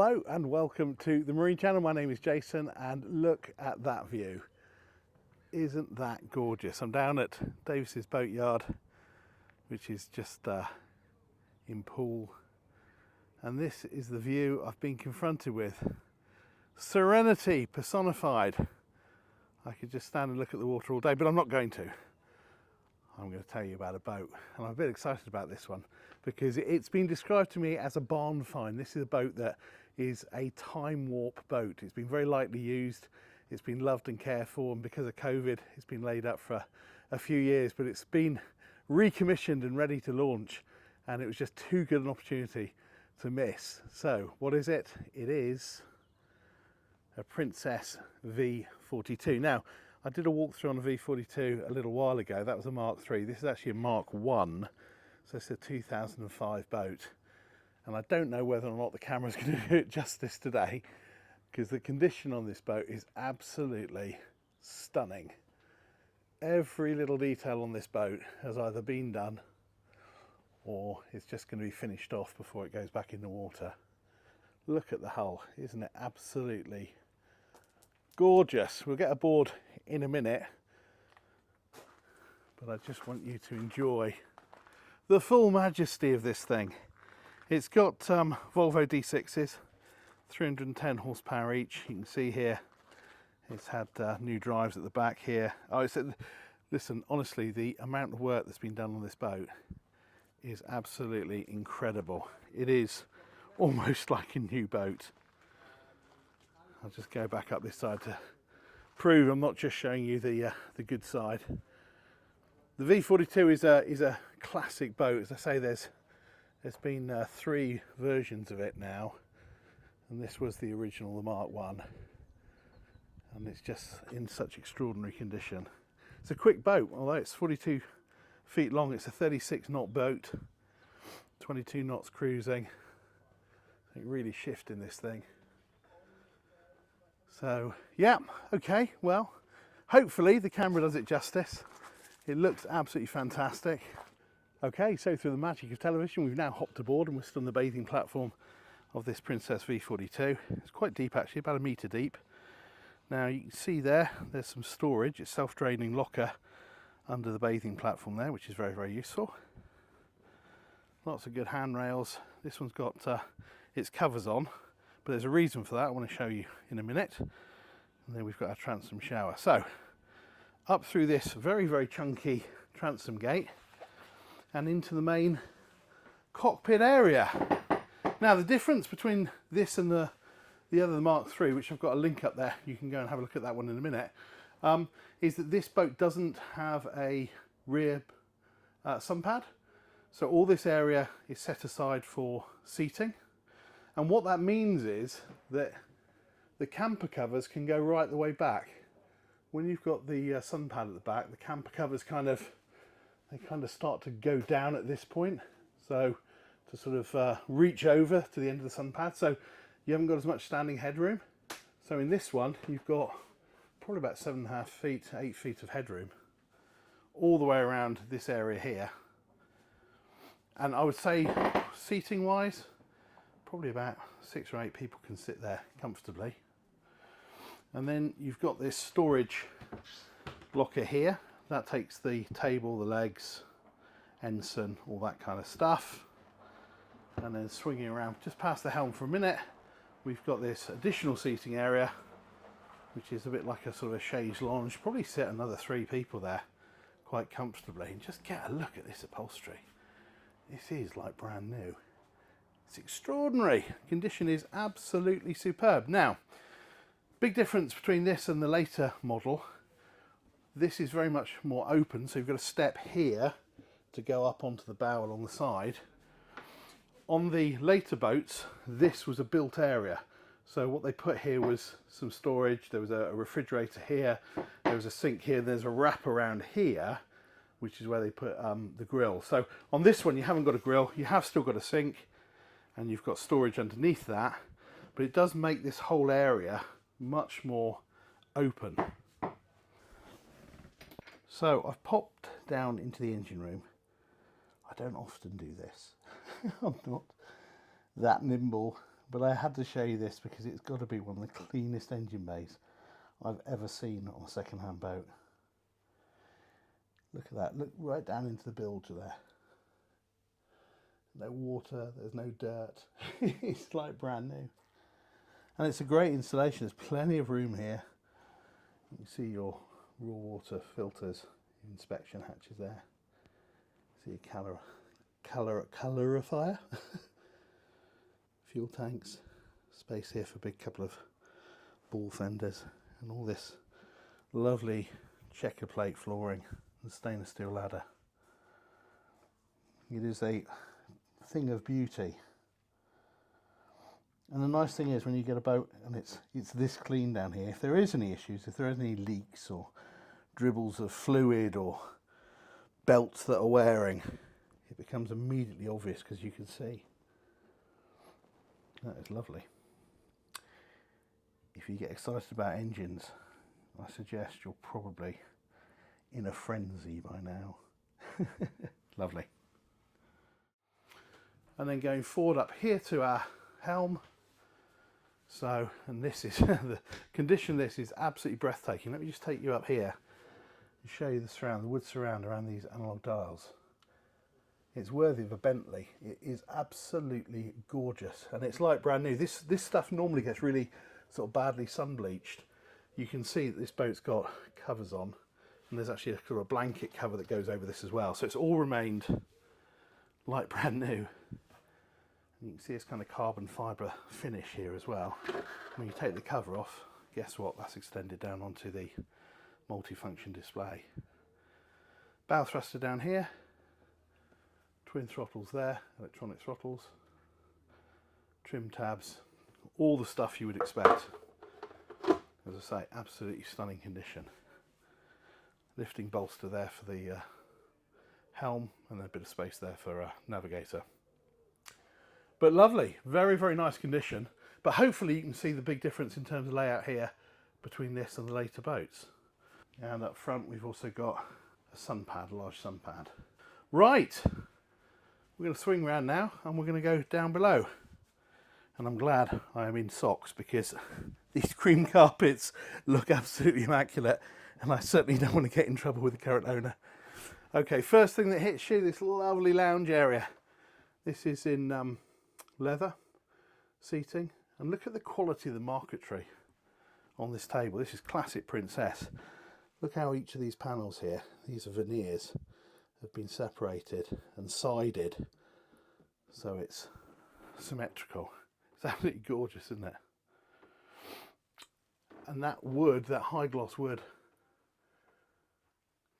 Hello and welcome to the Marine Channel. My name is Jason and look at that view. Isn't that gorgeous? I'm down at Davis's boatyard, which is just in Poole, and this is the view I've been confronted with. Serenity personified. I could just stand and look at the water all day, but I'm not going to. I'm going to tell you about a boat, and I'm a bit excited about this one because it's been described to me as a barn find. This is a boat that is a time warp boat. It's been very lightly used, it's been loved and cared for, and because of COVID it's been laid up for a few years, but it's been recommissioned and ready to launch, and it was just too good an opportunity to miss. So what is it? It is a Princess V42. Now, I did a walkthrough on a V42 a little while ago. That was a Mark III. This is actually a Mark 1, so it's a 2005 boat. And I don't know whether or not the camera's going to do it justice today, because the condition on this boat is absolutely stunning. Every little detail on this boat has either been done or it's just going to be finished off before it goes back in the water. Look at the hull, isn't it absolutely gorgeous? We'll get aboard in a minute, but I just want you to enjoy the full majesty of this thing. It's got Volvo D6s, 310 horsepower each. You can see here it's had new drives at the back here. Oh, listen, honestly, the amount of work that's been done on this boat is absolutely incredible. It is almost like a new boat. I'll just go back up this side to prove I'm not just showing you the good side. The V42 is a classic boat. As I say, there's been 3 versions of it now, and this was the original, the Mark 1, and it's just in such extraordinary condition. It's a quick boat, although it's 42 feet long. It's a 36 knot boat, 22 knots cruising. I think really shifting this thing. So yeah, okay, well, hopefully the camera does it justice. It looks absolutely fantastic. Okay, so through the magic of television, we've now hopped aboard and we're still on the bathing platform of this Princess V42. It's quite deep actually, about 1 metre deep. Now you can see there's some storage. It's self-draining locker under the bathing platform there, which is very, very useful. Lots of good handrails. This one's got its covers on, but there's a reason for that I want to show you in a minute. And then we've got our transom shower. So up through this very, very chunky transom gate and into the main cockpit area. Now the difference between this and the other, the Mark III, which I've got a link up there, you can go and have a look at that one in a minute, is that this boat doesn't have a rear sun pad. So all this area is set aside for seating. And what that means is that the camper covers can go right the way back. When you've got the sun pad at the back, the camper covers kind of start to go down at this point. So to sort of reach over to the end of the sun pad. So you haven't got as much standing headroom. So in this one, you've got probably about 7.5 feet, 8 feet of headroom all the way around this area here. And I would say seating wise, probably about 6 or 8 people can sit there comfortably. And then you've got this storage locker here. That takes the table, the legs, ensign, all that kind of stuff. And then swinging around just past the helm for a minute, we've got this additional seating area, which is a bit like a sort of a chaise lounge. Probably sit another 3 people there quite comfortably. And just get a look at this upholstery. This is like brand new. It's extraordinary. Condition is absolutely superb. Now, big difference between this and the later model. This is very much more open, so you've got a step here to go up onto the bow along the side. On the later boats, this was a built area. So what they put here was some storage. There was a refrigerator here, there was a sink here, there's a wrap around here, which is where they put the grill. So on this one, you haven't got a grill, you have still got a sink, and you've got storage underneath that, but it does make this whole area much more open. So I've popped down into the engine room. I don't often do this. I'm not that nimble but I had to show you this because it's got to be one of the cleanest engine bays I've ever seen on a second-hand boat. Look at that, look right down into the bilge there. No water, there's no dirt. It's like brand new. And it's a great installation, there's plenty of room here. You can see your raw water filters, inspection hatches there. See a calorifier. Fuel tanks, space here for a big couple of ball fenders, and all this lovely checker plate flooring and stainless steel ladder. It is a thing of beauty. And the nice thing is when you get a boat and it's this clean down here, if there is any issues, if there is any leaks or dribbles of fluid or belts that are wearing, it becomes immediately obvious because you can see. That is lovely. If you get excited about engines, I suggest you're probably in a frenzy by now. Lovely. And then going forward up here to our helm. So, and this is the condition of this is absolutely breathtaking. Let me just take you up here and show you the surround, the wood surround around these analog dials. It's worthy of a Bentley. It is absolutely gorgeous, and it's like brand new. This stuff normally gets really sort of badly sun bleached. You can see that this boat's got covers on, and there's actually a sort of blanket cover that goes over this as well. So it's all remained like brand new. And you can see this kind of carbon fibre finish here as well. When you take the cover off, guess what? That's extended down onto the multi-function display. Bow thruster down here. Twin throttles there, electronic throttles. Trim tabs. All the stuff you would expect. As I say, absolutely stunning condition. Lifting bolster there for the helm, and then a bit of space there for navigator. But lovely, very, very nice condition. But hopefully you can see the big difference in terms of layout here between this and the later boats. And up front we've also got a sun pad, a large sun pad. Right, we're going to swing around now and we're going to go down below. And I'm glad I am in socks because these cream carpets look absolutely immaculate, and I certainly don't want to get in trouble with the current owner. Okay, first thing that hits you, this lovely lounge area. This is in leather seating, and look at the quality of the marquetry on this table. This is classic Princess. Look how each of these panels here, these are veneers, have been separated and sided so it's symmetrical. It's absolutely gorgeous, isn't it? And that wood, that high gloss wood,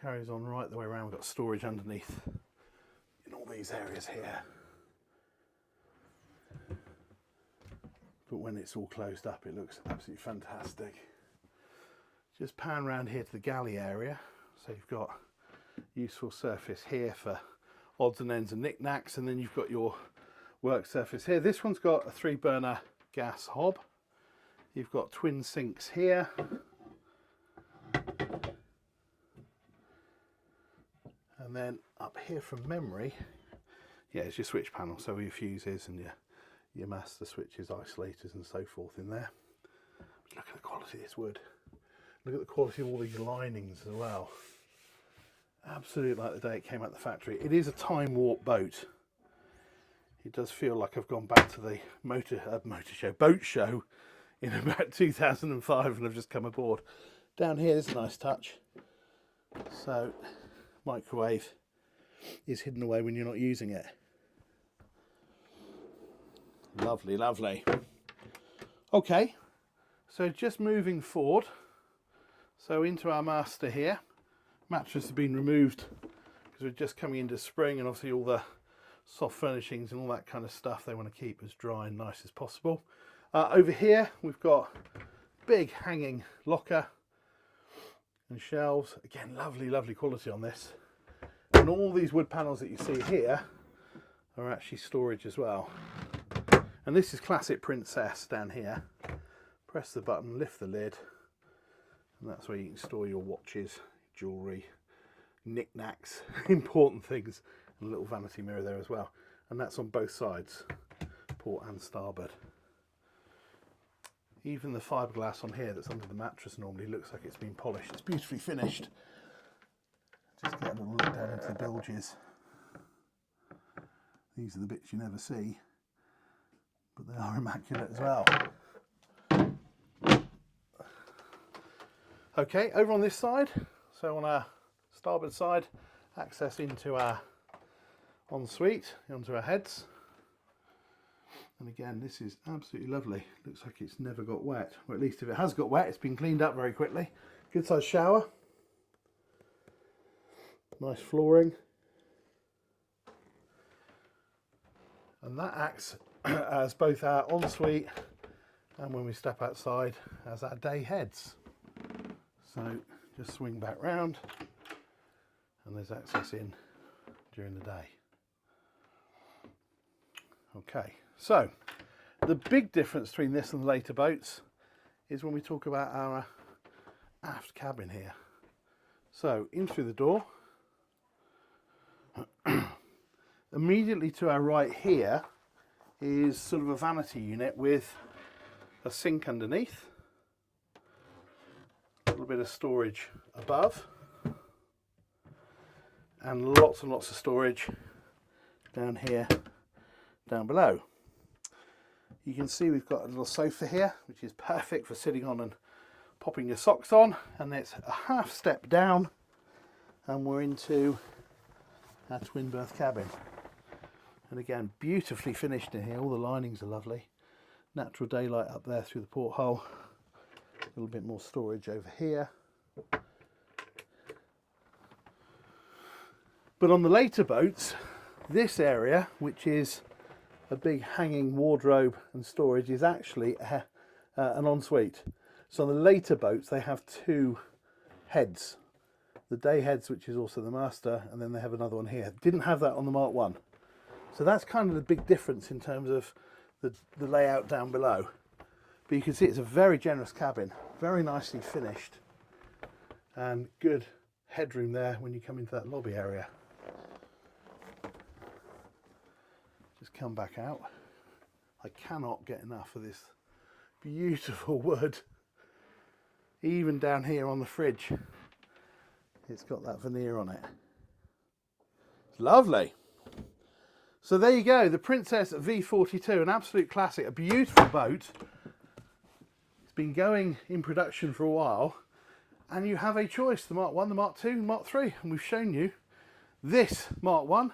carries on right the way around. We've got storage underneath in all these areas here. But when it's all closed up, it looks absolutely fantastic. Just pan around here to the galley area. So you've got useful surface here for odds and ends and knickknacks, and then you've got your work surface here. This one's got a 3-burner gas hob. You've got twin sinks here. And then up here from memory, yeah, it's your switch panel. So your fuses and your master switches, isolators and so forth in there. But look at the quality of this wood. Look at the quality of all these linings as well. Absolutely like the day it came out the factory. It is a time warp boat. It does feel like I've gone back to the boat show in about 2005 and I've just come aboard. Down here there's a nice touch. So microwave is hidden away when you're not using it. Lovely, lovely. Okay, so just moving forward. So into our master here. Mattress has been removed because we're just coming into spring, and obviously all the soft furnishings and all that kind of stuff they want to keep as dry and nice as possible. Over here we've got big hanging locker and shelves. Again, lovely, lovely quality on this. And all these wood panels that you see here are actually storage as well. And this is classic Princess down here. Press the button, lift the lid, and that's where you can store your watches, jewellery, knickknacks, important things, and a little vanity mirror there as well. And that's on both sides, port and starboard. Even the fiberglass on here that's under the mattress normally looks like it's been polished. It's beautifully finished. Just get a little look down into the bilges. These are the bits you never see, but they are immaculate as well. Okay, over on this side, so on our starboard side, access into our ensuite, onto our heads. And again, this is absolutely lovely. Looks like it's never got wet, or at least if it has got wet, it's been cleaned up very quickly. Good sized shower. Nice flooring. And that acts as both our ensuite and when we step outside as our day heads. So just swing back round and there's access in during the day. Okay, so the big difference between this and the later boats is when we talk about our aft cabin here. So in through the door, immediately to our right here is sort of a vanity unit with a sink underneath, a little bit of storage above, and lots of storage down here, down below. You can see we've got a little sofa here, which is perfect for sitting on and popping your socks on, and it's a half step down and we're into our twin berth cabin. And again, beautifully finished in here. All the linings are lovely. Natural daylight up there through the porthole. A little bit more storage over here. But on the later boats, this area, which is a big hanging wardrobe and storage, is actually an ensuite. So on the later boats, they have two heads. The day heads, which is also the master, and then they have another one here. Didn't have that on the Mark 1. So that's kind of the big difference in terms of the layout down below. But you can see it's a very generous cabin, very nicely finished, and good headroom there when you come into that lobby area. Just come back out. I cannot get enough of this beautiful wood. Even down here on the fridge, it's got that veneer on it. It's lovely. So there you go, the Princess V42, an absolute classic, a beautiful boat. It's been going in production for a while, and you have a choice, the Mark 1, the Mark 2, and Mark 3, and we've shown you this Mark 1,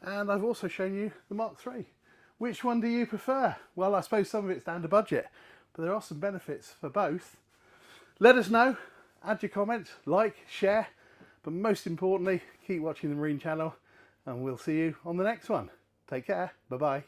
and I've also shown you the Mark 3. Which one do you prefer? Well, I suppose some of it's down to budget, but there are some benefits for both. Let us know, add your comments, like, share, but most importantly, keep watching the Marine Channel, and we'll see you on the next one. Take care. Bye-bye.